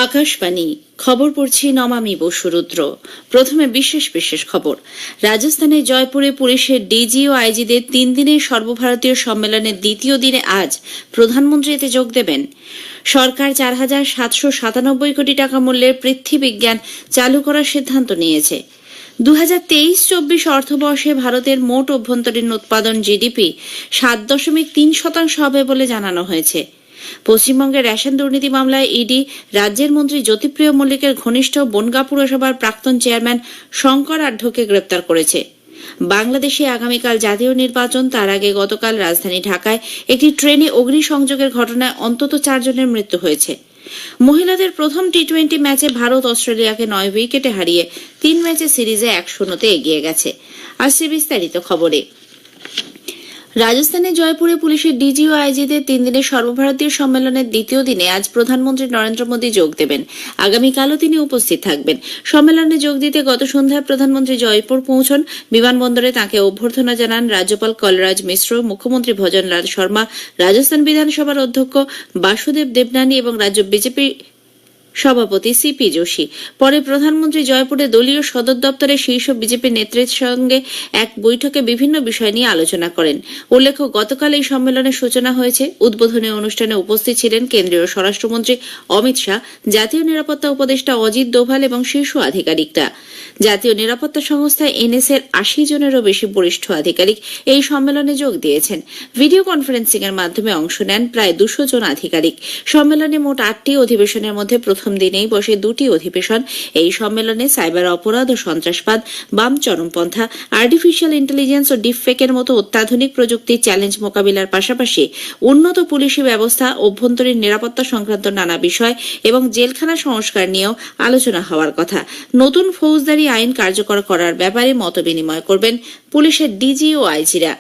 আকাশবাণী খবর পড়ছি নমামি বসুরুদ্র। প্রথমে বিশেষ বিশেষ খবর। রাজস্থানের জয়পুরে পুলিশের ডিজি ও আইজিদের 3 দিনের সর্বভারতীয় সম্মেলনের দ্বিতীয় দিনে আজ প্রধানমন্ত্রী এতে যোগ দেবেন। সরকার 4,797 কোটি টাকা মূল্যের পৃথ্বীবিজ্ঞান চালু করার সিদ্ধান্ত নিয়েছে। 2023-24 অর্থবর্ষে ভারতের মোট অভ্যন্তরীণ উৎপাদন জিডিপি 7.3% হবে বলে জানানো হয়েছে। পশ্চিমবঙ্গের রেশন দুর্নীতি মামলায় ইডি রাজ্যের মন্ত্রী জ্যোতিপ্রিয় মল্লিকের ঘনিষ্ঠ বনগাঁ পুরসভার প্রাক্তন চেয়ারম্যান শঙ্কর আঢ্যকে গ্রেপ্তার করেছে। বাংলাদেশে আগামীকাল জাতীয় নির্বাচন, তার আগে গতকাল রাজধানী ঢাকায় একটি ট্রেনে অগ্নিসংযোগের ঘটনায় অন্তত 4 জনের মৃত্যু হয়েছে। মহিলাদের প্রথম টি-20 ম্যাচে ভারত অস্ট্রেলিয়াকে 9 উইকেটে হারিয়ে 3 ম্যাচের সিরিজে 1-0 এগিয়ে গেছে। আসছে বিস্তারিত খবরে। রাজস্থানের জয়পুরে পুলিশের ডিজি ও আইজিদের 3 দিনের সর্বভারতীয় সম্মেলনের দ্বিতীয় দিনে আজ প্রধানমন্ত্রী নরেন্দ্র মোদী যোগ দেবেন। আগামীকালও তিনি উপস্থিত থাকবেন। সম্মেলনে যোগ দিতে গত সন্ধ্যায় প্রধানমন্ত্রী জয়পুর পৌঁছন। বিমানবন্দরে তাঁকে অভ্যর্থনা জানান রাজ্যপাল কলরাজ মিশ্র, মুখ্যমন্ত্রী ভজনলাল শর্মা, রাজস্থান বিধানসভার অধ্যক্ষ বাসুদেব দেবনানী এবং রাজ্য বিজেপি সভাপতি সিপি যোশী। পরে প্রধানমন্ত্রী জয়পুরে দলীয় সদর দপ্তরে শীর্ষ বিজেপি নেতৃত্বের সঙ্গে এক বৈঠকে বিভিন্ন বিষয় নিয়ে আলোচনা করেন। উল্লেখ্য, গতকাল এই সম্মেলনের সূচনা হয়েছে। উদ্বোধনী অনুষ্ঠানে উপস্থিত ছিলেন কেন্দ্রীয় স্বরাষ্ট্রমন্ত্রী অমিত শাহ, জাতীয় নিরাপত্তা উপদেষ্টা অজিত দোভাল এবং শীর্ষ আধিকারিকরা। জাতীয় নিরাপত্তা সংস্থা এনএসএর 80 জনেরও বেশি বরিষ্ঠ আধিকারিক এই সম্মেলনে যোগ দিয়েছেন। ভিডিও কনফারেন্সিং এর মাধ্যমে অংশ নেন প্রায় 200 জন আধিকারিক। সম্মেলনে মোট 8টি অধিবেশনের মধ্যে প্রথম দিনেই বসে 2টি অধিবেশন। এই সম্মেলনে সাইবার অপরাধ ও সন্ত্রাসবাদ, বাম চরমপন্থা, আর্টিফিশিয়াল ইন্টেলিজেন্স ও ডিপফেকের মতো অত্যাধুনিক প্রযুক্তির চ্যালেঞ্জ মোকাবিলার পাশাপাশি উন্নত পুলিশি ব্যবস্থা, অভ্যন্তরীণ নিরাপত্তা সংক্রান্ত নানা বিষয় এবং জেলখানা সংস্কার নিয়েও আলোচনা হওয়ার কথা। নতুন ফৌজদারি আইন কার্যকর করার ব্যাপারে মতবিনিময় করবেন পুলিশের ডিজি ও আইজিরা।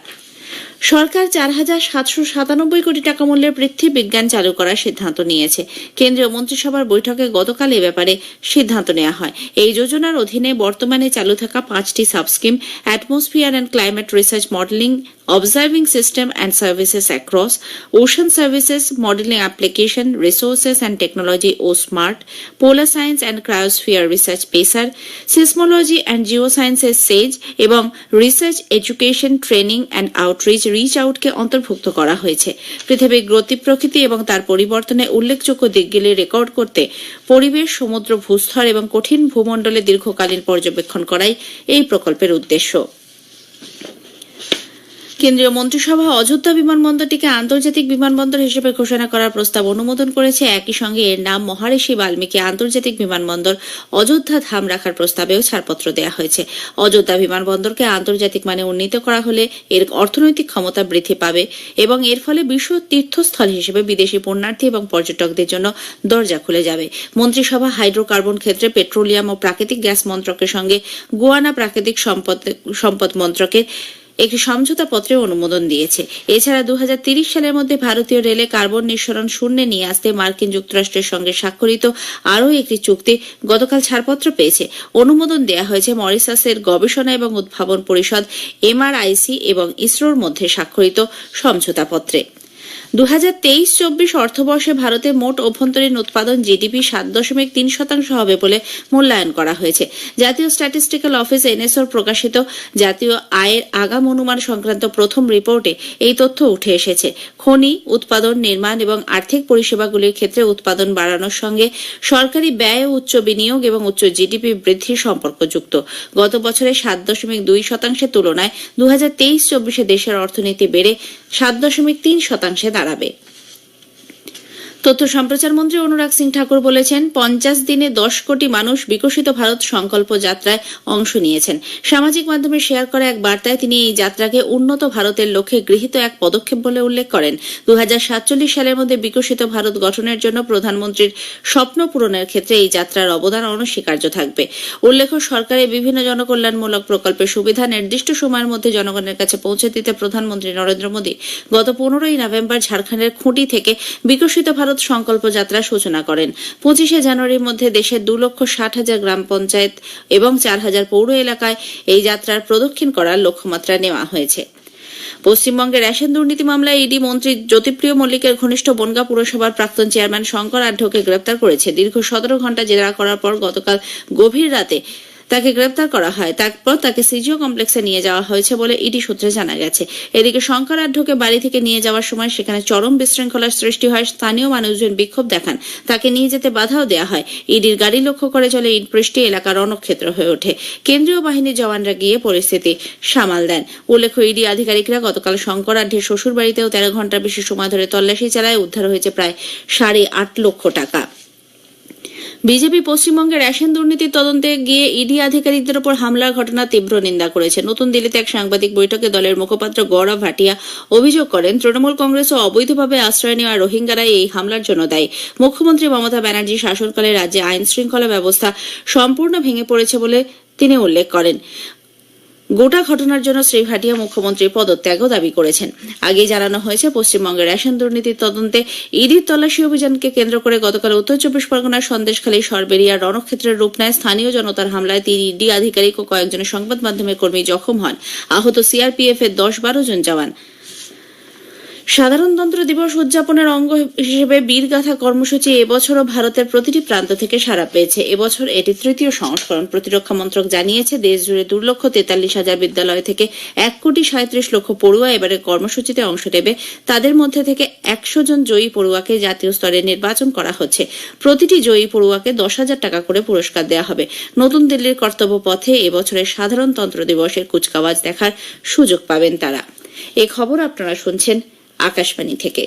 সরকার 4,797 কোটি টাকা মূল্যের পৃথ্বীবিজ্ঞান চালু করার সিদ্ধান্ত নিয়েছে। কেন্দ্রীয় মন্ত্রিসভার বৈঠকে গতকাল এ ব্যাপারে সিদ্ধান্ত নেওয়া হয়। এই যোজনার অধীনে বর্তমানে চালু থাকা 5টি subscheme atmosphere and climate research modelling, observing system and services ACROSS, ocean services, modelling application, resources and technology O SMART, polar science and cryosphere research PACER, seismology and geo sciences SAGE এবং research education training and outreach reach আউটকে অন্তর্ভুক্ত করা হয়েছে। পৃথিবীর গতি প্রকৃতি এবং তার পরিবর্তনে উল্লেখযোগ্য দিকগুলি রেকর্ড করতে পরিবেশ, সমুদ্র, ভূস্তর এবং কঠিন ভূমণ্ডলে দীর্ঘকালীন পর্যবেক্ষণ করাই এই প্রকল্পের উদ্দেশ্য। কেন্দ্রীয় মন্ত্রিসভা অযোধ্যা বিমানবন্দরটিকে আন্তর্জাতিক বিমানবন্দর হিসেবে ঘোষণা করার প্রস্তাব অনুমোদন করেছে। একই সঙ্গে এর নাম মহারিষি বাল্মীকি আন্তর্জাতিক বিমানবন্দর অযোধ্যা ধাম রাখার প্রস্তাবেও ছাড়পত্র দেওয়া হয়েছে। অযোধ্যা বিমানবন্দরকে আন্তর্জাতিক মানে উন্নীত করা হলে এর অর্থনৈতিক ক্ষমতা বৃদ্ধি পাবে এবং এর ফলে বিশ্ব তীর্থস্থল হিসেবে বিদেশি পুণ্যার্থী এবং পর্যটকদের জন্য দরজা খুলে যাবে। মন্ত্রিসভা হাইড্রোকার্বন ক্ষেত্রে পেট্রোলিয়াম ও প্রাকৃতিক গ্যাস মন্ত্রকের সঙ্গে গোয়ানা প্রাকৃতিক সম্পদ মন্ত্রকের একটি সমঝোতা পত্রে অনুমোদন দিয়েছে। এছাড়া 2030 সালের মধ্যে ভারতীয় রেলে কার্বন নিঃসরণ শূন্যে নিয়ে আসতে মার্কিন যুক্তরাষ্ট্রের সঙ্গে স্বাক্ষরিত আরও একটি চুক্তি গতকাল ছাড়পত্র পেয়েছে। অনুমোদন দেওয়া হয়েছে মরিশাসের গবেষণা এবং উদ্ভাবন পরিষদ MRIC এবং ইসরোর মধ্যে স্বাক্ষরিত সমঝোতাপত্রে। 2023-24 অর্থবর্ষে ভারতের মোট অভ্যন্তরীণ উৎপাদন জিডিপি 7.3% হবে বলে মূল্যায়ন করা হয়েছে। জাতীয় স্ট্যাটিস্টিক্যাল অফিস NSOর প্রকাশিত জাতীয় আয়ের আগাম অনুমান সংক্রান্ত প্রথম রিপোর্টে এই তথ্য উঠে এসেছে। খনি, উৎপাদন, নির্মাণ এবং আর্থিক পরিষেবাগুলির ক্ষেত্রে উৎপাদন বাড়ানোর সঙ্গে সরকারি ব্যয়, উচ্চ বিনিয়োগ এবং উচ্চ জিডিপি বৃদ্ধির সম্পর্কযুক্ত। গত বছরে 7.2% তুলনায় 2023-24 দেশের অর্থনীতি বেড়ে 7.3% দাঁড়াবে। তথ্য সম্প্রচার মন্ত্রী অনুরাগ সিং ঠাকুর বলেছেন, 50 দিনে 10 কোটি মানুষ বিকশিত ভারত সংকল্প যাত্রায় অংশ নিয়েছেন। সামাজিক মাধ্যমে শেয়ার করা এক বার্তায় তিনি এই যাত্রাকে উন্নত ভারতের লক্ষ্যে গৃহীত এক পদক্ষেপ বলে উল্লেখ করেন। 2047 সালের মধ্যে বিকশিত ভারত গঠনের জন্য প্রধানমন্ত্রীর স্বপ্ন পূরণের ক্ষেত্রে এই যাত্রার অবদান অনস্বীকার্য থাকবে। উল্লেখ্য, সরকারের বিভিন্ন জনকল্যাণমূলক প্রকল্পের সুবিধা নির্দিষ্ট সময়ের মধ্যে জনগণের কাছে পৌঁছে দিতে প্রধানমন্ত্রী নরেন্দ্র মোদী গত 15 নভেম্বর ঝাড়খণ্ডের খুঁটি থেকে বিকশিত ভারত সংকল্প যাত্রা সূচনা করেন। 25 জানুয়ারির মধ্যে দেশের 2,60,000 গ্রাম পঞ্চায়েত এবং 4,000 পৌর এলাকায় এই যাত্রার প্রদক্ষিণ করার লক্ষ্যমাত্রা নেওয়া হয়েছে। পশ্চিমবঙ্গের রেশন দুর্নীতি মামলায় ইডি মন্ত্রী জ্যোতিপ্রিয় মল্লিকের ঘনিষ্ঠ বনগাঁ পুরসভার প্রাক্তন চেয়ারম্যান শঙ্কর আঢ্যকে গ্রেপ্তার করেছে। দীর্ঘ 17 ঘণ্টা জেরা করার পর গতকাল গভীর রাতে তাকে গ্রেপ্তার করা হয়। তারপর তাকে সিজিও কমপ্লেক্সে নিয়ে যাওয়া হয়েছে বলে ইডি সূত্রে জানা গেছে। এদিকে শঙ্কর আঢ্যকে বাড়ি থেকে নিয়ে যাওয়ার সময় সেখানে চরম বিশৃঙ্খলার সৃষ্টি হয়। স্থানীয় মানুষজন বিক্ষোভ দেখান, তাকে নিয়ে যেতে বাধাও দেওয়া হয়। ইডির গাড়ি লক্ষ্য করে চলে ইট বৃষ্টি, এলাকা রণক্ষেত্র হয়ে ওঠে। কেন্দ্রীয় বাহিনীর জওয়ানরা গিয়ে পরিস্থিতি সামাল দেন। উল্লেখ্য, ইডি আধিকারিকরা গতকাল শঙ্কর আঢ্যের শ্বশুর বাড়িতেও 13 ঘণ্টার বেশি সময় ধরে তল্লাশি চালায়। উদ্ধার হয়েছে প্রায় 8.5 লক্ষ টাকা। বিজেপি পশ্চিমবঙ্গের রেশন দুর্নীতির তদন্তে গিয়ে ইডি আধিকারিকদের উপর হামলার ঘটনা তীব্র নিন্দা করেছে। নতুন দিল্লিতে এক সাংবাদিক বৈঠকে দলের মুখপাত্র গৌরব ভাটিয়া অভিযোগ করেন, তৃণমূল কংগ্রেস ও অবৈধভাবে আশ্রয় নেওয়া রোহিঙ্গারাই এই হামলার জন্য দায়ী। মুখ্যমন্ত্রী মমতা ব্যানার্জি শাসনকালে রাজ্যে আইন শৃঙ্খলা ব্যবস্থা সম্পূর্ণ ভেঙে পড়েছে বলে তিনি উল্লেখ করেন। গোটা ঘটনার জন্য শ্রী ভাটিয়া মুখ্যমন্ত্রীর পদত্যাগও দাবি করেছেন। আগেই জানানো হয়েছে, পশ্চিমবঙ্গের রেশন দুর্নীতির তদন্তে ইডির তল্লাশি অভিযানকে কেন্দ্র করে গতকাল উত্তর 24 পরগনার সন্দেশখালী সরবেরিয়ার রণক্ষেত্রের রূপ নেয়। স্থানীয় জনতার হামলায় 3 ইডি আধিকারিক ও কয়েকজন সংবাদ মাধ্যমের কর্মী জখম হন। আহত সিআরপিএফ এর 10-12 জন জওয়ান। সাধারণতন্ত্র দিবস উদযাপনের অঙ্গ হিসেবে বীরগাথা কর্মসূচি এবছরও ভারতের প্রতিটি প্রান্ত থেকে সাড়া পেয়েছে। এবছর এটি 3য় সংস্করণ। প্রতিরক্ষা মন্ত্রক জানিয়েছে, দেশজুড়ে 2,43,000 বিদ্যালয় থেকে 1,37,00,000 পড়ুয়া এবারের কর্মসূচিতে অংশ নেবে। তাদের মধ্যে থেকে 100 জন জয়ী পড়ুয়াকে জাতীয় স্তরে নির্বাচন করা হচ্ছে। প্রতিটি জয়ী পড়ুয়াকে 10,000 টাকা করে পুরস্কার দেওয়া হবে। নতুন দিল্লির কর্তব্য পথে এবছরের সাধারণতন্ত্র দিবসের কুচকাওয়াজ দেখার সুযোগ পাবেন তারা। এই খবর আপনারা শুনছেন আকাশবাণী থেকে।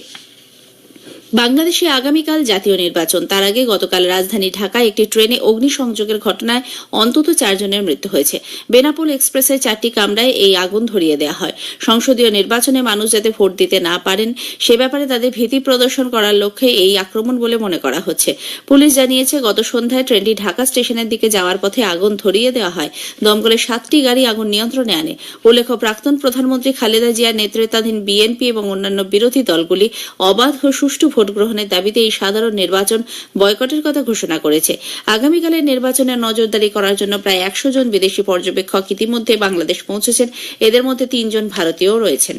বাংলাদেশে আগামীকাল জাতীয় নির্বাচন। তার আগে গতকাল রাজধানী ঢাকায় একটি ট্রেনে অগ্নিসংযোগের ঘটনায় অন্তত 4 জনের মৃত্যু হয়েছে। বেনাপোল এক্সপ্রেসের 4টি কামরায় এই আগুন ধরিয়ে দেওয়া হয়। সংসদীয় নির্বাচনে মানুষ যাতে ভোট দিতে না পারেন সে ব্যাপারে তাদের ভীতি প্রদর্শন করার লক্ষ্যে এই আক্রমণ বলে মনে করা হচ্ছে। পুলিশ জানিয়েছে, গত সন্ধ্যায় ট্রেনটি ঢাকা স্টেশনের দিকে যাওয়ার পথে আগুন ধরিয়ে দেওয়া হয়। দমকলের 7টি গাড়ি আগুন নিয়ন্ত্রণে আনে। উল্লেখ্য, প্রাক্তন প্রধানমন্ত্রী খালেদা জিয়ার নেতৃত্বাধীন বিএনপি এবং অন্যান্য বিরোধী দলগুলি অবাধ ও সুষ্ঠু ভোট গ্রহণের দাবিতে এই সাধারণ নির্বাচন বয়কটের কথা ঘোষণা করেছে। আগামীকালের নির্বাচনে নজরদারি করার জন্য প্রায় 100 জন বিদেশি পর্যবেক্ষক ইতিমধ্যে বাংলাদেশ পৌঁছেছেন। এদের মধ্যে 3 জন ভারতীয় রয়েছেন।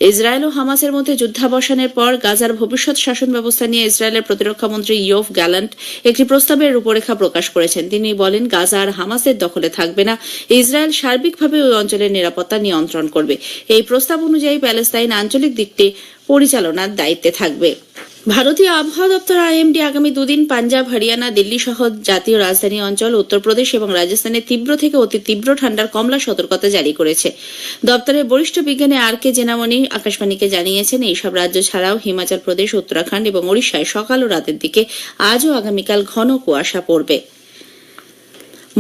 ইসরায়েল ও হামাসের মধ্যে যুদ্ধাবসানের পর গাজার ভবিষ্যৎ শাসন ব্যবস্থা নিয়ে ইসরায়েলের প্রতিরক্ষা মন্ত্রী ইয়োভ গ্যালান্ট একটি প্রস্তাবের রূপরেখা প্রকাশ করেছেন। তিনি বলেন, গাজা আর হামাসের দখলে থাকবে না। ইসরায়েল সার্বিকভাবে ওই অঞ্চলের নিরাপত্তা নিয়ন্ত্রণ করবে। এই প্রস্তাব অনুযায়ী প্যালেস্তাইন আঞ্চলিক দিকটি পরিচালনার দায়িত্বে থাকবে। ভারতীয় আবহাওয়া দপ্তর আইএমডি আগামী 2 দিন পাঞ্জাব, হরিয়ানা, দিল্লি সহ জাতীয় রাজধানী অঞ্চল, উত্তরপ্রদেশ এবং রাজস্থানে তীব্র থেকে অতি তীব্র ঠান্ডার কমলা সতর্কতা জারি করেছে। দপ্তরের বরিষ্ঠ বিজ্ঞানী আর.কে জেনামণি আকাশবাণীকে জানিয়েছেন, এইসব রাজ্য ছাড়াও হিমাচল প্রদেশ, উত্তরাখণ্ড এবং ওড়িশায় সকাল ও রাতের দিকে আজ ও আগামীকাল ঘন কুয়াশা পড়বে।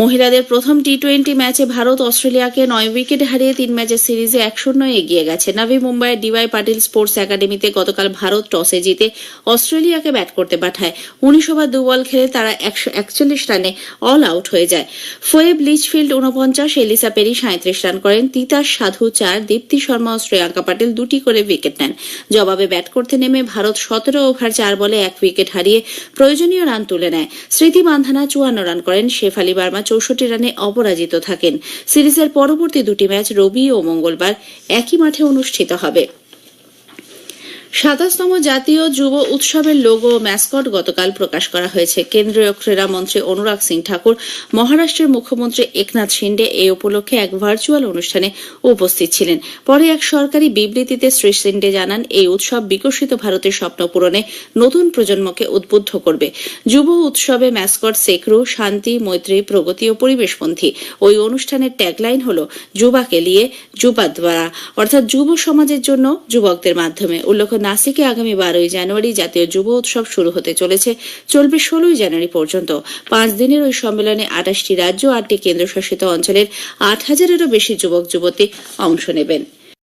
মহিলাদের প্রথম টি-20 ম্যাচে ভারত অস্ট্রেলিয়াকে 9 উইকেটে হারিয়ে 3 ম্যাচের সিরিজে 1-0 এগিয়ে গেছে। নাভি মুম্বাইয়ের ডিওয়াই পাটিল স্পোর্টস একাডেমিতে গতকাল ভারত টসে জিতে অস্ট্রেলিয়াকে ব্যাট করতে পাঠায়। 19 ওভার 2 বল খেলে তারা 141 রানে অল আউট হয়ে যায়। ফোয়েব লিচফিল্ড 49, এলিসা পেরি 37 রান করেন। তিতাস সাধু 4, দীপ্তি শর্মা ও শ্রেয়াঙ্কা পাটিল 2টি করে উইকেট নেন। জবাবে ব্যাট করতে নেমে ভারত 17 ওভার 4 বলে 1 উইকেট হারিয়ে প্রয়োজনীয় রান তুলে নেয়। স্মৃতি মান্ধানা 54 রান করেন। শেফালি বার্মা 64 রানে অপরাজিত থাকেন। সিরিজের পরবর্তী 2টি ম্যাচ রবি ও মঙ্গলবার একই মাঠে অনুষ্ঠিত হবে। 27তম জাতীয় যুব উৎসবের লোগো ও ম্যাসকট গতকাল প্রকাশ করা হয়েছে। কেন্দ্রীয় ক্রীড়া মন্ত্রী অনুরাগ সিং ঠাকুর, মহারাষ্ট্রের মুখ্যমন্ত্রী একনাথ শিন্ডে এই উপলক্ষে এক ভার্চুয়াল অনুষ্ঠানে উপস্থিত ছিলেন। পরে এক সরকারি বিবৃতিতে শ্রী শিন্ডে জানান, এই উৎসব বিকশিত ভারতের স্বপ্ন পূরণে নতুন প্রজন্মকে উদ্বুদ্ধ করবে। যুব উৎসবে ম্যাসকট সেক্রু, শান্তি, মৈত্রী, প্রগতি ও পরিবেশপন্থী। ওই অনুষ্ঠানের ট্যাগলাইন হল যুবা কে লিয়ে যুবা দ্বারা, অর্থাৎ যুব সমাজের জন্য যুবকদের মাধ্যমে। উল্লেখ্য, নাসিকে আগামী 12 জানুয়ারি জাতীয় যুব উৎসব শুরু হতে চলেছে, চলবে 16 জানুয়ারি পর্যন্ত। 5 দিনের ওই সম্মেলনে 28টি রাজ্য, 8টি কেন্দ্রশাসিত অঞ্চলের 8,000-এরও বেশি যুবক যুবতী অংশ নেবেন।